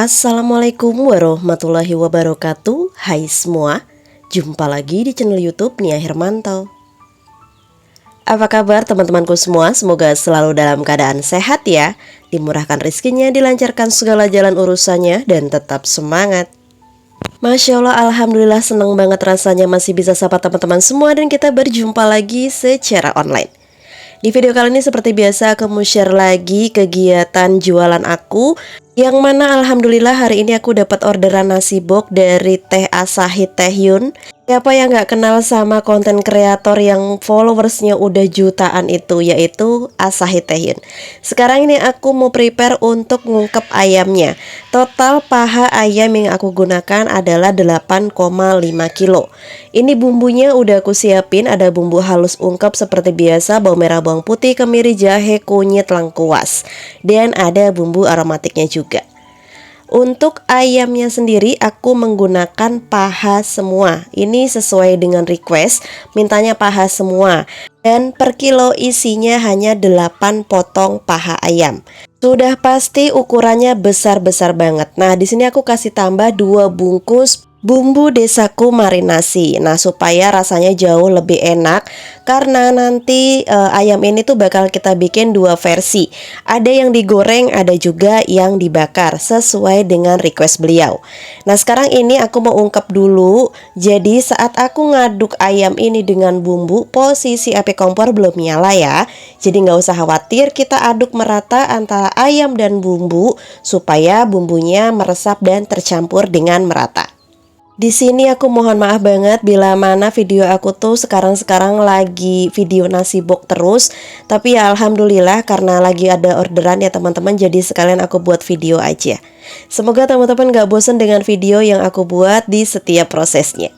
Assalamualaikum warahmatullahi wabarakatuh. Hai semua, jumpa lagi di channel YouTube Nia Hermanto. Apa kabar teman-temanku semua? Semoga selalu dalam keadaan sehat ya, dimurahkan rezekinya, dilancarkan segala jalan urusannya, dan tetap semangat. Masya Allah, Alhamdulillah senang banget rasanya masih bisa sapa teman-teman semua dan kita berjumpa lagi secara online. Di video kali ini seperti biasa aku mau share lagi kegiatan jualan aku, yang mana alhamdulillah hari ini aku dapat orderan nasi box dari Teh Asahi Teh Yun. Siapa yang gak kenal sama konten kreator yang followersnya udah jutaan itu, yaitu Asahi Teh Yun. Sekarang ini aku mau prepare untuk ngungkep ayamnya. Total paha ayam yang aku gunakan adalah 8,5 kilo. Ini bumbunya udah aku siapin, ada bumbu halus ungkep seperti biasa, bawang merah, bawang putih, kemiri, jahe, kunyit, lengkuas, dan ada bumbu aromatiknya juga. Untuk ayamnya sendiri aku menggunakan paha semua. Ini sesuai dengan request, mintanya paha semua. Dan per kilo isinya hanya 8 potong paha ayam. Sudah pasti ukurannya besar-besar banget. Nah, di sini aku kasih tambah 2 bungkus bumbu desaku marinasi. Nah, supaya rasanya jauh lebih enak, karena nanti ayam ini tuh bakal kita bikin 2 versi. Ada yang digoreng, ada juga yang dibakar sesuai dengan request beliau. Nah, sekarang ini aku mau ungkep dulu. Jadi saat aku ngaduk ayam ini dengan bumbu, posisi api kompor belum nyala ya. Jadi nggak usah khawatir, kita aduk merata antara ayam dan bumbu supaya bumbunya meresap dan tercampur dengan merata. Di sini aku mohon maaf banget bila mana video aku tuh sekarang lagi video nasi box terus. Tapi ya alhamdulillah karena lagi ada orderan ya teman-teman, jadi sekalian aku buat video aja. Semoga teman-teman gak bosan dengan video yang aku buat di setiap prosesnya.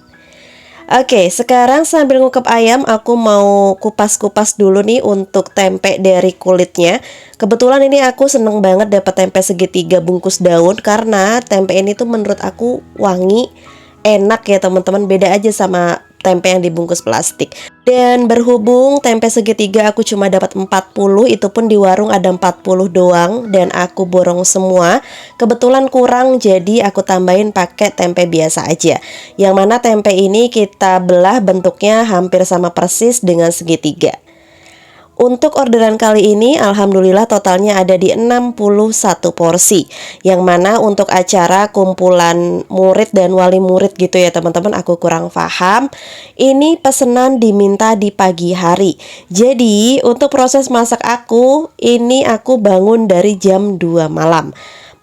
Oke, sekarang sambil ngungkep ayam aku mau kupas-kupas dulu nih untuk tempe dari kulitnya. Kebetulan ini aku seneng banget dapat tempe segitiga bungkus daun, karena tempe ini tuh menurut aku wangi, enak ya teman-teman, beda aja sama tempe yang dibungkus plastik. Dan berhubung tempe segitiga aku cuma dapat 40, itu pun di warung ada 40 doang dan aku borong semua. Kebetulan kurang, jadi aku tambahin pakai tempe biasa aja. Yang mana tempe ini kita belah bentuknya hampir sama persis dengan segitiga. Untuk orderan kali ini alhamdulillah totalnya ada di 61 porsi. Yang mana untuk acara kumpulan murid dan wali murid gitu ya teman-teman, aku kurang paham. Ini pesanan diminta di pagi hari. Jadi untuk proses masak aku, ini aku bangun dari jam 2 malam.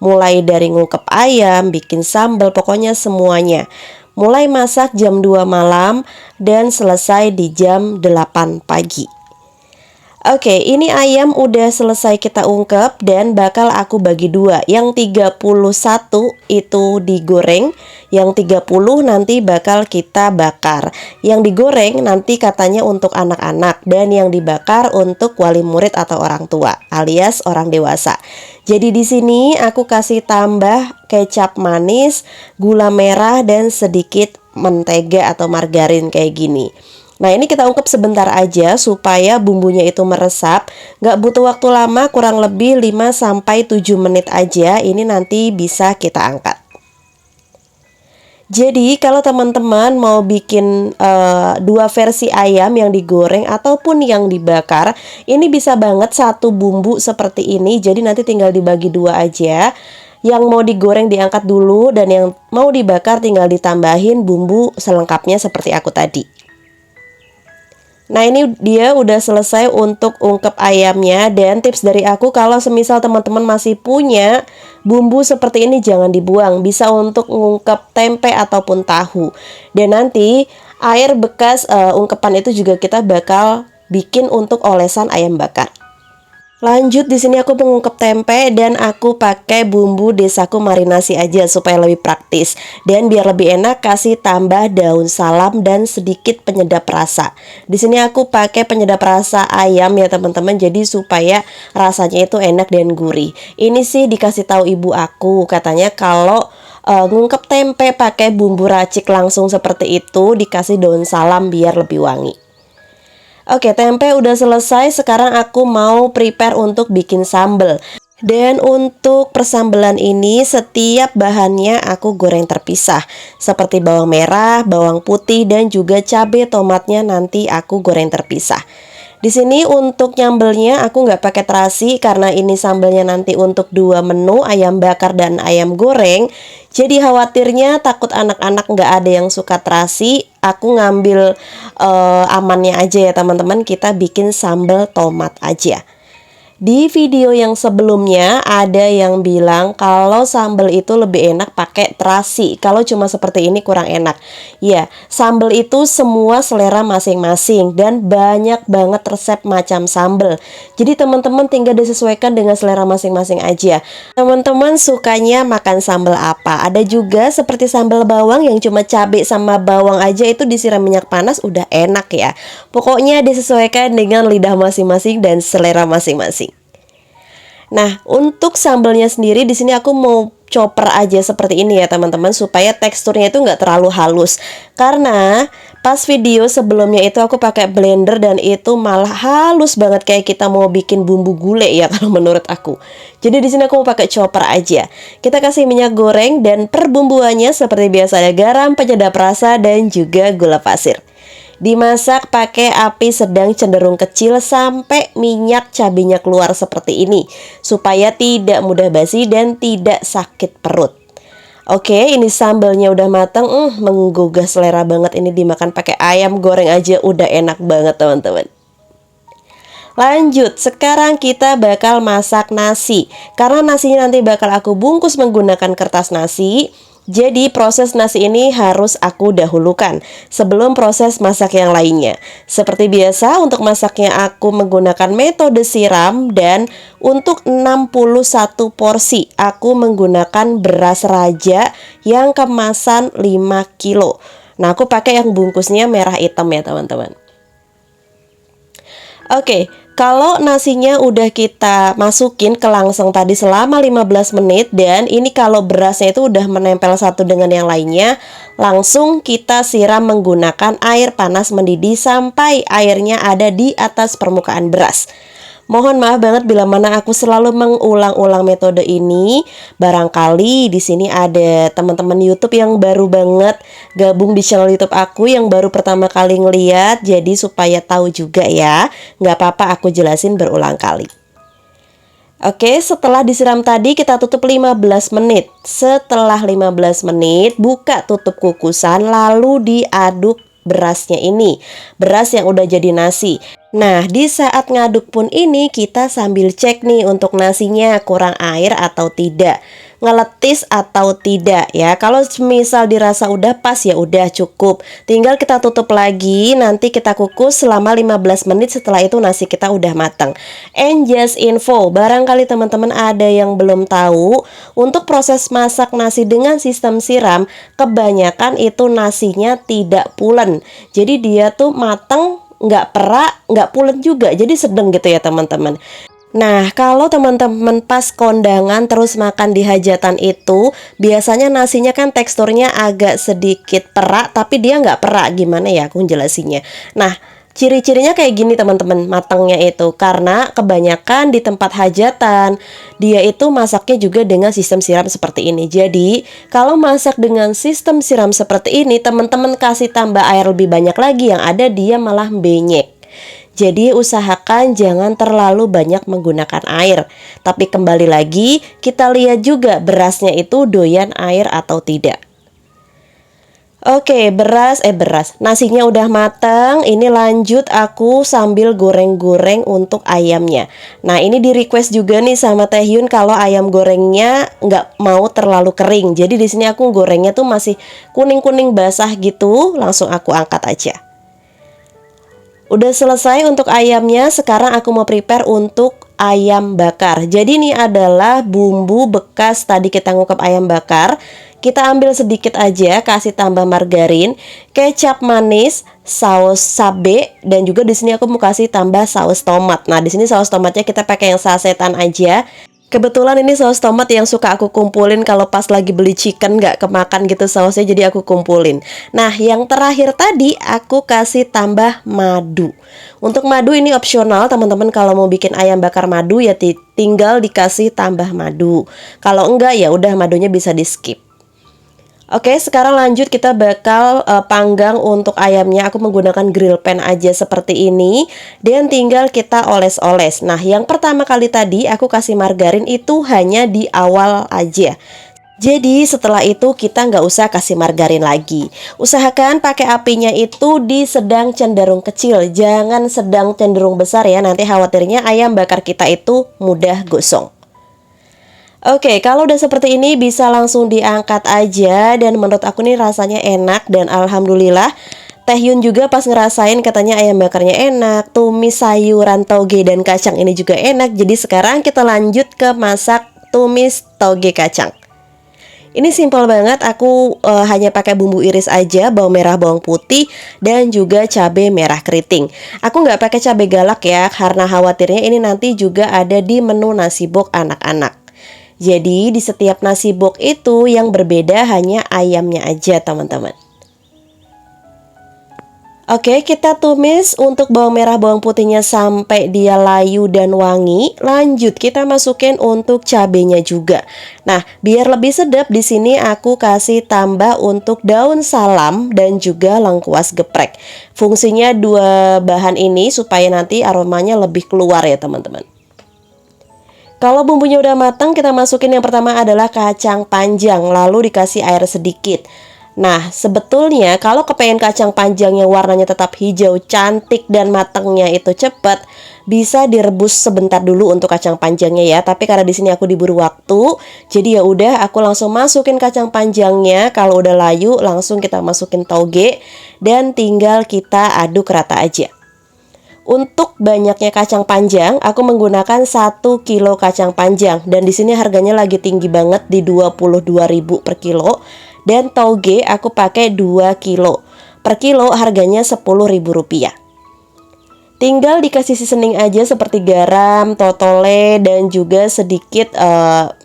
Mulai dari ngungkep ayam, bikin sambal, pokoknya semuanya. Mulai masak jam 2 malam dan selesai di jam 8 pagi. Oke, ini ayam udah selesai kita ungkep dan bakal aku bagi 2. Yang 31 itu digoreng, yang 30 nanti bakal kita bakar. Yang digoreng nanti katanya untuk anak-anak, dan yang dibakar untuk wali murid atau orang tua alias orang dewasa. Jadi di sini aku kasih tambah kecap manis, gula merah, dan sedikit mentega atau margarin kayak gini. Nah, ini kita ungkep sebentar aja supaya bumbunya itu meresap. Gak butuh waktu lama, kurang lebih 5-7 menit aja. Ini nanti bisa kita angkat. Jadi kalau teman-teman mau bikin 2 versi ayam, yang digoreng ataupun yang dibakar, ini bisa banget satu bumbu seperti ini. Jadi nanti tinggal dibagi 2 aja. Yang mau digoreng diangkat dulu, dan yang mau dibakar tinggal ditambahin bumbu selengkapnya seperti aku tadi. Nah, ini dia udah selesai untuk ungkep ayamnya. Dan tips dari aku, kalau semisal teman-teman masih punya bumbu seperti ini jangan dibuang, bisa untuk ngungkep tempe ataupun tahu. Dan nanti air bekas ungkepan itu juga kita bakal bikin untuk olesan ayam bakar. Lanjut, di sini aku mengungkep tempe dan aku pakai bumbu desaku marinasi aja supaya lebih praktis. Dan biar lebih enak kasih tambah daun salam dan sedikit penyedap rasa. Di sini aku pakai penyedap rasa ayam ya teman-teman, jadi supaya rasanya itu enak dan gurih. Ini sih dikasih tahu ibu aku, katanya kalau ngungkep tempe pakai bumbu racik langsung seperti itu, dikasih daun salam biar lebih wangi. Oke, tempe udah selesai. Sekarang aku mau prepare untuk bikin sambal. Dan untuk persambelan ini setiap bahannya aku goreng terpisah, seperti bawang merah, bawang putih, dan juga cabai tomatnya nanti aku goreng terpisah. Di sini untuk nyambelnya aku nggak pakai terasi karena ini sambelnya nanti untuk 2 menu, ayam bakar dan ayam goreng. Jadi khawatirnya takut anak-anak nggak ada yang suka terasi, aku ngambil amannya aja ya teman-teman, kita bikin sambal tomat aja. Di video yang sebelumnya ada yang bilang kalau sambal itu lebih enak pakai terasi. Kalau cuma seperti ini kurang enak. Ya, sambal itu semua selera masing-masing dan banyak banget resep macam sambal. Jadi teman-teman tinggal disesuaikan dengan selera masing-masing aja. Teman-teman sukanya makan sambal apa? Ada juga seperti sambal bawang yang cuma cabai sama bawang aja itu disiram minyak panas udah enak ya. Pokoknya disesuaikan dengan lidah masing-masing dan selera masing-masing. Nah, untuk sambalnya sendiri di sini aku mau chopper aja seperti ini ya teman-teman, supaya teksturnya itu nggak terlalu halus. Karena pas video sebelumnya itu aku pakai blender dan itu malah halus banget kayak kita mau bikin bumbu gulai ya kalau menurut aku. Jadi di sini aku mau pakai chopper aja. Kita kasih minyak goreng dan perbumbuannya seperti biasa ada garam, penyedap rasa dan juga gula pasir. Dimasak pakai api sedang cenderung kecil sampai minyak cabenya keluar seperti ini, supaya tidak mudah basi dan tidak sakit perut. Oke, ini sambalnya udah matang, menggugah selera banget. Ini dimakan pakai ayam goreng aja udah enak banget teman-teman. Lanjut, sekarang kita bakal masak nasi. Karena nasinya nanti bakal aku bungkus menggunakan kertas nasi, jadi proses nasi ini harus aku dahulukan sebelum proses masak yang lainnya. Seperti biasa untuk masaknya aku menggunakan metode siram, dan untuk 61 porsi aku menggunakan beras raja yang kemasan 5 kilo. Nah, aku pakai yang bungkusnya merah hitam ya teman-teman. Oke, kalau nasinya udah kita masukin ke langsung tadi selama 15 menit dan ini kalau berasnya itu udah menempel satu dengan yang lainnya, langsung kita siram menggunakan air panas mendidih sampai airnya ada di atas permukaan beras. Mohon maaf banget bila mana aku selalu mengulang-ulang metode ini. Barangkali di sini ada teman-teman YouTube yang baru banget gabung di channel YouTube aku, yang baru pertama kali ngeliat, jadi supaya tahu juga ya. Nggak apa-apa aku jelasin berulang kali. Oke, setelah disiram tadi kita tutup 15 menit. Setelah 15 menit, buka tutup kukusan lalu diaduk berasnya ini. Beras yang udah jadi nasi. Nah, di saat ngaduk pun ini kita sambil cek nih untuk nasinya kurang air atau tidak, ngeletis atau tidak ya. Kalau misal dirasa udah pas ya udah cukup. Tinggal kita tutup lagi, nanti kita kukus selama 15 menit, setelah itu nasi kita udah matang. And just info, barangkali teman-teman ada yang belum tahu, untuk proses masak nasi dengan sistem siram, kebanyakan itu nasinya tidak pulen. Jadi dia tuh matang, nggak perak, nggak pulen juga, jadi sedang gitu ya teman-teman. Nah, kalau teman-teman pas kondangan terus makan di hajatan itu, biasanya nasinya kan teksturnya agak sedikit perak, tapi dia nggak perak, gimana ya aku jelasinnya. Nah, ciri-cirinya kayak gini teman-teman, matangnya itu karena kebanyakan di tempat hajatan dia itu masaknya juga dengan sistem siram seperti ini. Jadi kalau masak dengan sistem siram seperti ini, teman-teman kasih tambah air lebih banyak lagi, yang ada dia malah benyek. Jadi usahakan jangan terlalu banyak menggunakan air. Tapi kembali lagi kita lihat juga berasnya itu doyan air atau tidak. Oke, nasinya udah matang. Ini lanjut aku sambil goreng-goreng untuk ayamnya. Nah, ini di request juga nih sama Teh Yun kalau ayam gorengnya nggak mau terlalu kering. Jadi di sini aku gorengnya tuh masih kuning-kuning basah gitu. Langsung aku angkat aja. Udah selesai untuk ayamnya. Sekarang aku mau prepare untuk ayam bakar. Jadi ini adalah bumbu bekas tadi kita ngungkep ayam bakar. Kita ambil sedikit aja, kasih tambah margarin, kecap manis, saus cabe, dan juga di sini aku mau kasih tambah saus tomat. Nah, di sini saus tomatnya kita pakai yang sasetan aja. Kebetulan ini saus tomat yang suka aku kumpulin kalau pas lagi beli chicken nggak kemakan gitu sausnya, jadi aku kumpulin. Nah, yang terakhir tadi aku kasih tambah madu. Untuk madu ini opsional teman-teman, kalau mau bikin ayam bakar madu ya tinggal dikasih tambah madu. Kalau enggak ya udah madunya bisa di skip. Oke, sekarang lanjut kita bakal panggang untuk ayamnya. Aku menggunakan grill pan aja seperti ini. Dan tinggal kita oles-oles. Nah, yang pertama kali tadi aku kasih margarin itu hanya di awal aja. Jadi setelah itu kita nggak usah kasih margarin lagi. Usahakan pakai apinya itu di sedang cenderung kecil. Jangan sedang cenderung besar ya. Nanti khawatirnya ayam bakar kita itu mudah gosong. Oke, kalau udah seperti ini bisa langsung diangkat aja. Dan menurut aku nih rasanya enak. Dan alhamdulillah Teh Yun juga pas ngerasain katanya ayam bakarnya enak. Tumis sayuran toge dan kacang ini juga enak. Jadi sekarang kita lanjut ke masak tumis toge kacang. Ini simpel banget, aku hanya pakai bumbu iris aja, bawang merah, bawang putih, dan juga cabai merah keriting. Aku nggak pakai cabai galak ya, karena khawatirnya ini nanti juga ada di menu nasi box anak-anak. Jadi di setiap nasi box itu yang berbeda hanya ayamnya aja teman-teman. Oke, kita tumis untuk bawang merah bawang putihnya sampai dia layu dan wangi. Lanjut kita masukin untuk cabenya juga. Nah, biar lebih sedap di sini aku kasih tambah untuk daun salam dan juga lengkuas geprek. Fungsinya dua bahan ini supaya nanti aromanya lebih keluar ya teman-teman. Kalau bumbunya udah matang, kita masukin yang pertama adalah kacang panjang, lalu dikasih air sedikit. Nah, sebetulnya kalau kepengen kacang panjang yang warnanya tetap hijau, cantik dan matangnya itu cepat, bisa direbus sebentar dulu untuk kacang panjangnya ya. Tapi karena di sini aku diburu waktu, jadi ya udah aku langsung masukin kacang panjangnya. Kalau udah layu, langsung kita masukin toge dan tinggal kita aduk rata aja. Untuk banyaknya kacang panjang, aku menggunakan 1 kilo kacang panjang dan di sini harganya lagi tinggi banget di 22.000 per kilo. Dan toge aku pakai 2 kilo. Per kilo harganya Rp10.000. Tinggal dikasih seasoning aja seperti garam, totole, dan juga sedikit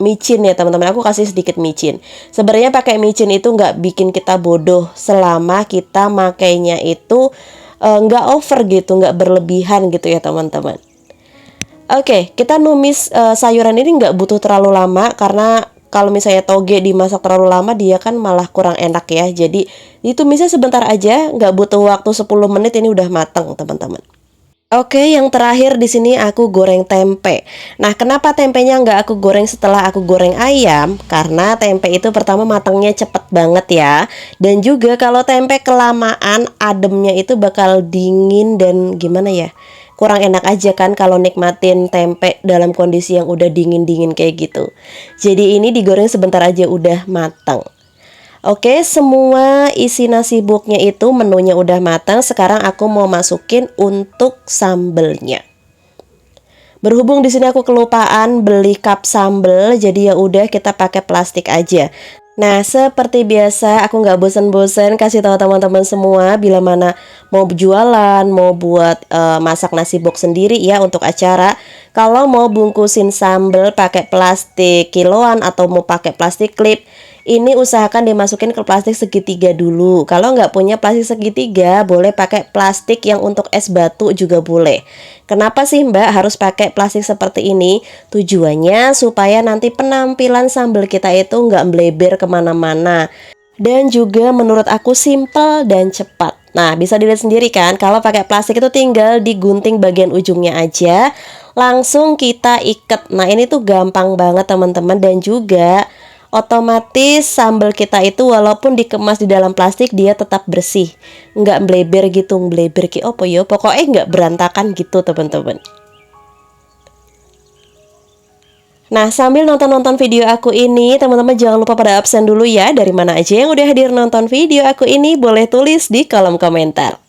micin ya teman-teman. Aku kasih sedikit micin. Sebenarnya pakai micin itu nggak bikin kita bodoh selama kita makainya itu nggak over gitu, nggak berlebihan gitu ya teman-teman. Oke, kita numis sayuran ini nggak butuh terlalu lama karena kalau misalnya toge dimasak terlalu lama dia kan malah kurang enak ya. Jadi ditumisnya sebentar aja, nggak butuh waktu 10 menit ini udah mateng teman-teman. Oke, yang terakhir di sini aku goreng tempe. Nah, kenapa tempenya nggak aku goreng setelah aku goreng ayam? Karena tempe itu pertama matangnya cepet banget ya. Dan juga kalau tempe kelamaan, ademnya itu bakal dingin dan gimana ya? Kurang enak aja kan kalau nikmatin tempe dalam kondisi yang udah dingin-dingin kayak gitu. Jadi ini digoreng sebentar aja udah matang. Oke, semua isi nasi boxnya itu menunya udah matang. Sekarang aku mau masukin untuk sambelnya. Berhubung di sini aku kelupaan beli cup sambel, jadi ya udah kita pakai plastik aja. Nah, seperti biasa aku nggak bosan-bosan kasih tahu teman-teman semua bila mana mau jualan, mau buat masak nasi box sendiri ya untuk acara. Kalau mau bungkusin sambel pakai plastik kiloan atau mau pakai plastik klip, ini usahakan dimasukin ke plastik segitiga dulu. Kalau nggak punya plastik segitiga, boleh pakai plastik yang untuk es batu juga boleh. Kenapa sih Mbak harus pakai plastik seperti ini? Tujuannya supaya nanti penampilan sambal kita itu nggak melebar kemana-mana. Dan juga menurut aku simple dan cepat. Nah, bisa dilihat sendiri kan, kalau pakai plastik itu tinggal digunting bagian ujungnya aja, langsung kita ikat. Nah, ini tuh gampang banget teman-teman, dan juga otomatis sambal kita itu walaupun dikemas di dalam plastik dia tetap bersih, nggak melebar gitu, melebar ki opo yo, pokoknya nggak berantakan gitu teman-teman. Nah, sambil nonton-nonton video aku ini, teman-teman jangan lupa pada absen dulu ya. Dari mana aja yang udah hadir nonton video aku ini, boleh tulis di kolom komentar.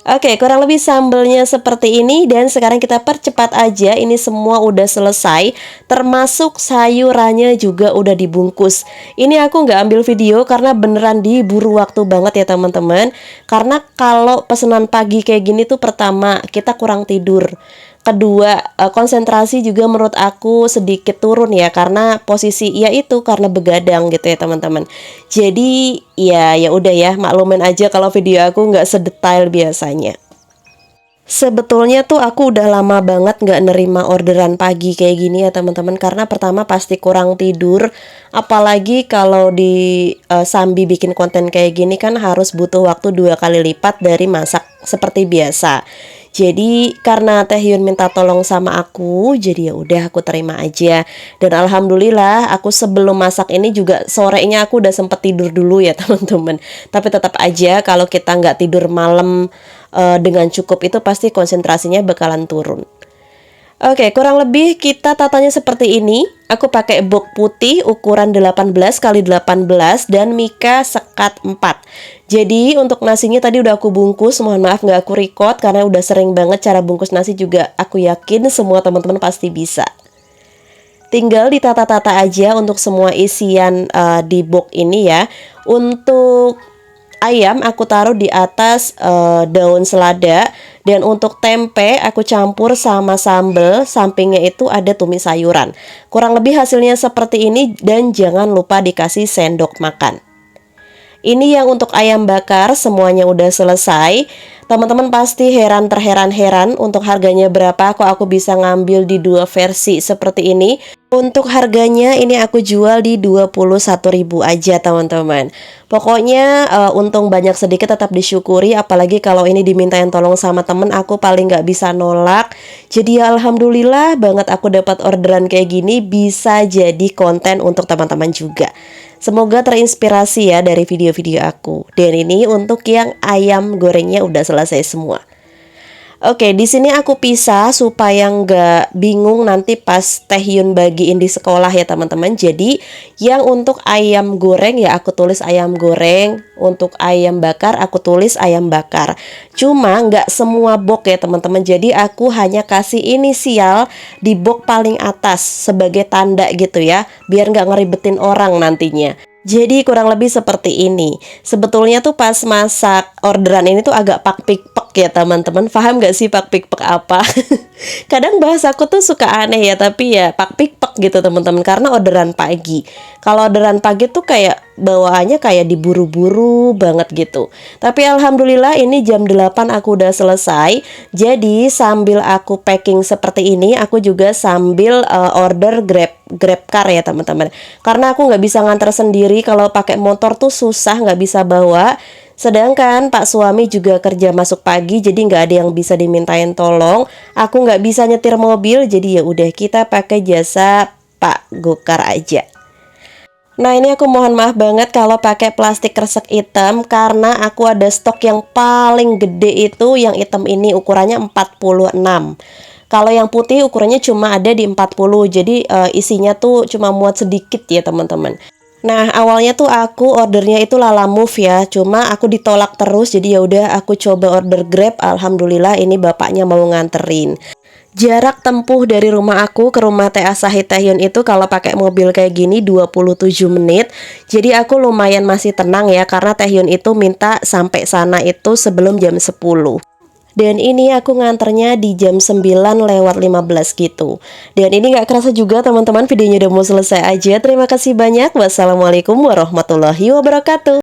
Oke, kurang lebih sambelnya seperti ini. Dan sekarang kita percepat aja. Ini semua udah selesai, termasuk sayurannya juga udah dibungkus. Ini aku nggak ambil video karena beneran diburu waktu banget ya teman-teman. Karena kalau pesanan pagi kayak gini tuh pertama kita kurang tidur. Kedua, konsentrasi juga menurut aku sedikit turun ya, karena posisi ya itu karena begadang gitu ya teman-teman. Jadi ya udah ya, maklumin aja kalau video aku nggak sedetail biasanya. Sebetulnya tuh aku udah lama banget nggak nerima orderan pagi kayak gini ya teman-teman. Karena pertama pasti kurang tidur. Apalagi kalau di sambil bikin konten kayak gini kan harus butuh waktu 2 kali lipat dari masak seperti biasa. Jadi karena Teh Hyun minta tolong sama aku, jadi ya udah aku terima aja. Dan alhamdulillah aku sebelum masak ini juga sorenya aku udah sempet tidur dulu ya teman-teman. Tapi tetap aja kalau kita nggak tidur malam dengan cukup itu pasti konsentrasinya bakalan turun. Oke, kurang lebih kita tatanya seperti ini. Aku pakai box putih ukuran 18 kali 18 dan mika sekat 4. Jadi untuk nasinya tadi udah aku bungkus. Mohon maaf nggak aku record karena udah sering banget cara bungkus nasi juga. Aku yakin semua teman-teman pasti bisa. Tinggal ditata-tata aja untuk semua isian di box ini ya. Untuk ayam aku taruh di atas daun selada. Dan untuk tempe aku campur sama sambal, sampingnya itu ada tumis sayuran. Kurang lebih hasilnya seperti ini dan jangan lupa dikasih sendok makan. Ini yang untuk ayam bakar semuanya udah selesai. Teman-teman pasti terheran-heran untuk harganya berapa kok aku bisa ngambil di dua versi seperti ini. Untuk harganya ini aku jual di 21.000 aja teman-teman. Pokoknya untung banyak sedikit tetap disyukuri. Apalagi kalau ini dimintain tolong sama temen, aku paling nggak bisa nolak. Jadi ya alhamdulillah banget aku dapat orderan kayak gini, bisa jadi konten untuk teman-teman juga. Semoga terinspirasi ya dari video-video aku. Dan ini untuk yang ayam gorengnya udah selesai semua. Oke, di sini aku pisah supaya nggak bingung nanti pas Teh Hyun bagiin di sekolah ya teman-teman. Jadi yang untuk ayam goreng ya aku tulis ayam goreng, untuk ayam bakar aku tulis ayam bakar. Cuma nggak semua box ya teman-teman. Jadi aku hanya kasih inisial di box paling atas sebagai tanda gitu ya, biar nggak ngeribetin orang nantinya. Jadi kurang lebih seperti ini. Sebetulnya tuh pas masak orderan ini tuh agak pak-pik-pek ya teman-teman. Paham gak sih pak-pik-pek apa? Kadang bahasaku tuh suka aneh ya, tapi ya pak-pik-pek gitu teman-teman. Karena orderan pagi. Kalau orderan pagi tuh kayak bawaannya kayak diburu-buru banget gitu. Tapi alhamdulillah ini jam 8 aku udah selesai. Jadi sambil aku packing seperti ini, aku juga sambil order Grab car ya teman-teman. Karena aku nggak bisa nganter sendiri, kalau pakai motor tuh susah, nggak bisa bawa. Sedangkan Pak suami juga kerja masuk pagi, jadi nggak ada yang bisa dimintain tolong. Aku nggak bisa nyetir mobil, jadi ya udah kita pakai jasa Pak Gokar aja. Nah ini aku mohon maaf banget kalau pakai plastik kresek hitam, karena aku ada stok yang paling gede itu yang hitam ini ukurannya 46. Kalau yang putih ukurannya cuma ada di 40, jadi isinya tuh cuma muat sedikit ya teman-teman. Nah awalnya tuh aku ordernya itu Lalamove ya, cuma aku ditolak terus, jadi ya udah aku coba order Grab. Alhamdulillah ini bapaknya mau nganterin. Jarak tempuh dari rumah aku ke rumah Teh Sahid Teh Hyun itu kalau pakai mobil kayak gini 27 menit. Jadi aku lumayan masih tenang ya, karena Teh Hyun itu minta sampai sana itu sebelum jam 10. Dan ini aku nganternya di jam 9:15 gitu. Dan ini gak kerasa juga teman-teman, videonya udah mau selesai aja. Terima kasih banyak. Wassalamualaikum warahmatullahi wabarakatuh.